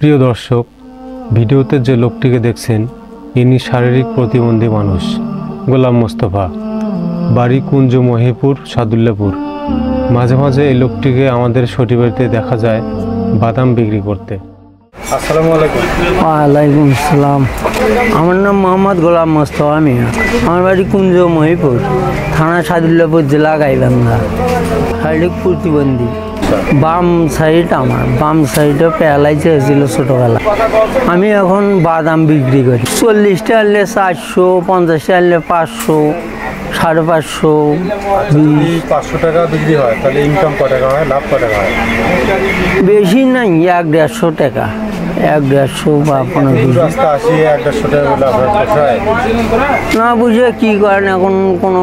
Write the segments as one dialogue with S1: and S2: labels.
S1: প্রিয় দর্শক, ভিডিওতে যে লোকটিকে দেখছেন ইনি শারীরিক প্রতিবন্ধী মানুষ গোলাম মোস্তফা, বাড়ি কুঞ্জ মহিপুর সাদুল্লাপুর। মাঝে মাঝে এই লোকটিকে আমাদের সটিবাড়িতে দেখা যায় বাদাম বিক্রি করতে। আসসালামু আলাইকুম।
S2: ওয়ালাইকুম আসসালাম। আমার নাম মোহাম্মদ গোলাম মোস্তফা মিয়া। আমার বাড়ি কুঞ্জ মহিপুর, থানা সাদুল্লাপুর, জেলা গাইবান্ধা। শারীরিক প্রতিবন্ধী। বাম সাইড, আমার বাম সাইডে প্যারালাইজ হয়েছিল ছোটোবেলা। আমি এখন বাদাম বিক্রি করি। 40টা আনলে 400, 50টা আনলে 500, 550,
S1: 500 টাকা বিক্রি হয়, তাহলে ইনকাম কত টাকা হয়, লাভ কত টাকা হয়?
S2: বেশি নাই, 100-150 টাকা, 100-150 বা 15 না বুঝে কি করেন। এখন কোনো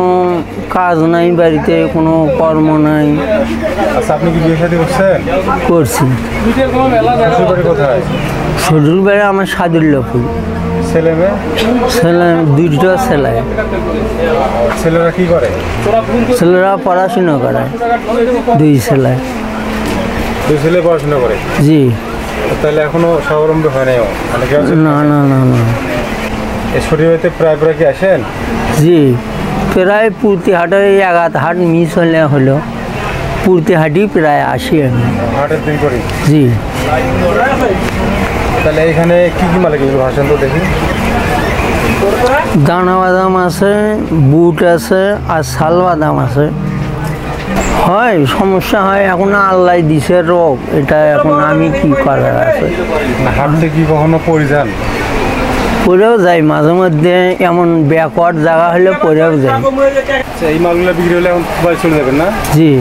S2: কাজ নাই, বাড়িতে কোনো কর্ম নাই।
S1: আচ্ছা, আপনি কি বিয়ে শাদী করছেন?
S2: করছি।
S1: কোথায়?
S2: শ্বশুর বাড়ি আমার সাদুল্লাপুর।
S1: ছেলে মেয়ে?
S2: ছেলে 2টা ছেলে।
S1: ছেলেরা কি করে?
S2: ছেলেরা পড়াশোনা করে, 2 ছেলে।
S1: 2 ছেলে পড়াশোনা করে?
S2: জি।
S1: তাহলে এখনো স্বাবলম্বী হয় নাই?
S2: না না না না।
S1: এই সটিবাড়িতে প্রায় প্রায় কি আসেন?
S2: জি, প্রায় প্রতি হাটে 1 হাট মিস হলো প্রতি হাটই প্রায় আসি আমি।
S1: হাটের দিন করি?
S2: জি।
S1: তাহলে এখানে কি কি মাল এগুলো ভাষণ তো দেখি।
S2: দানা বাদাম আছে, বুট আছে, আর শাল বাদাম আছে। হয় সমস্যা হয়, এখন আল্লাহ দিছে রোগ, এটা এখন আমি কি করার আছে।
S1: হাঁটতে কি কখনো পড়ে যান?
S2: পরেও যাই মাঝে মধ্যে, এমন ব্যাকওয়ার্ড জায়গা হলে পরেও যাই।
S1: এই মালগুলো বিক্রি হলে এখন বাড়ি চলে যাবেন না?
S2: জি।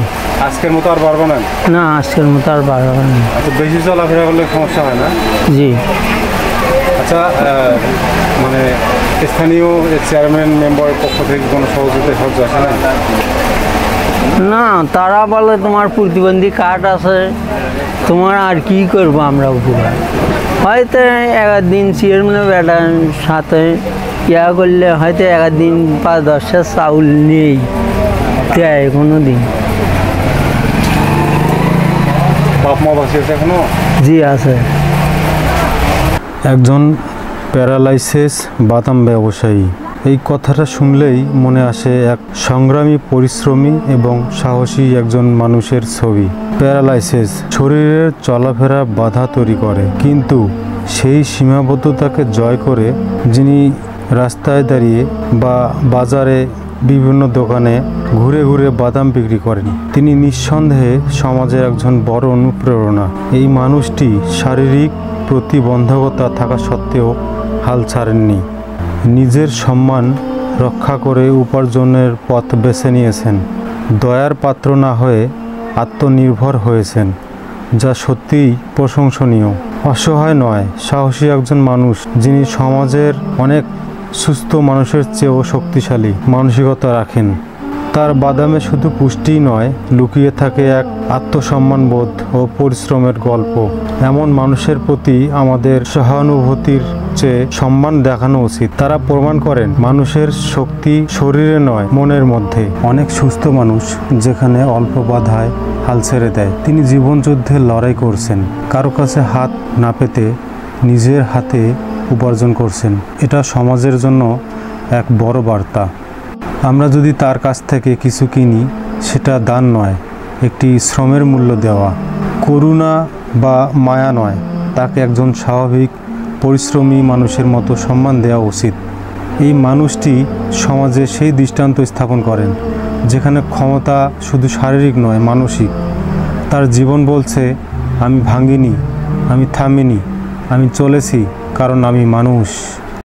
S1: আজকের মতো আর পারবো না?
S2: না, আজকের মতো আর পারবো না।
S1: আচ্ছা, বেশি চলাফেরা করলে সমস্যা হয় না?
S2: জি।
S1: আচ্ছা, মানে স্থানীয় চেয়ারম্যান মেম্বারের পক্ষ থেকে কোনো সহযোগিতা আসে না?
S2: না, তারা বলে তোমার প্রতিবন্ধী কার্ড আছে, তোমার আর কি করবো আমরা উপকার। হয়তো একদিন চেয়ারম্যানের বেটার সাথে ইয়া করলে হয়তো একদিন 5-10 চাউল নেই দেয় কোনো দিন।
S1: বাপ মা বাসি আছে এখনো?
S2: জি, আছে।
S1: একজন প্যারালাইসিস বাদাম ব্যবসায়ী। এই কথাটা শুনলেই মনে আসে এক সংগ্রামী, পরিশ্রমী এবং সাহসী একজন মানুষের ছবি। প্যারালাইসিস শরীরের চলাফেরা বাধা তৈরি করে, কিন্তু সেই সীমাবদ্ধতাকে জয় করে যিনি রাস্তায় দাঁড়িয়ে বা বাজারে বিভিন্ন দোকানে ঘুরে ঘুরে বাদাম বিক্রি করেন, তিনি নিঃসন্দেহে সমাজের একজন বড় অনুপ্রেরণা। এই মানুষটি শারীরিক প্রতিবন্ধকতা থাকা সত্ত্বেও হাল ছাড়েননি। নিজের সম্মান রক্ষা করে উপার্জনের পথ বেছে নিয়েছেন। দয়ার পাত্র না হয়ে আত্মনির্ভর হয়েছেন, যা সত্যিই প্রশংসনীয়। অসহায় নয়, সাহসী একজন মানুষ, যিনি সমাজের অনেক সুস্থ মানুষের চেয়েও শক্তিশালী মানসিকতা রাখেন। তার বাদামে শুধু পুষ্টিই নয়, লুকিয়ে থাকে এক আত্মসম্মানবোধ ও পরিশ্রমের গল্প। এমন মানুষের প্রতি আমাদের সহানুভূতির চেয়ে সম্মান দেখানো উচিত। তারা প্রমাণ করেন মানুষের শক্তি শরীরে নয়, মনের মধ্যে। অনেক সুস্থ মানুষ যেখানে অল্প বাধায় হাল ছেড়ে দেয়। তিনি জীবনযুদ্ধে লড়াই করছেন, কারো কাছে হাত না পেতে নিজের হাতে উপার্জন করছেন। এটা সমাজের জন্য এক বড় বার্তা। আমরা যদি তার কাছ থেকে কিছু কিনি, সেটা দান নয়, একটি শ্রমের মূল্য দেওয়া। করুণা বা মায়া নয়, তাকে একজন স্বাভাবিক পরিশ্রমী মানুষের মতো সম্মান দেওয়া উচিত। এই মানুষটি সমাজে সেই দৃষ্টান্ত স্থাপন করেন যেখানে ক্ষমতা শুধু শারীরিক নয়, মানসিক। তার জীবন বলছে, আমি ভাঙিনি, আমি থামিনি, আমি চলেছি, কারণ আমি মানুষ।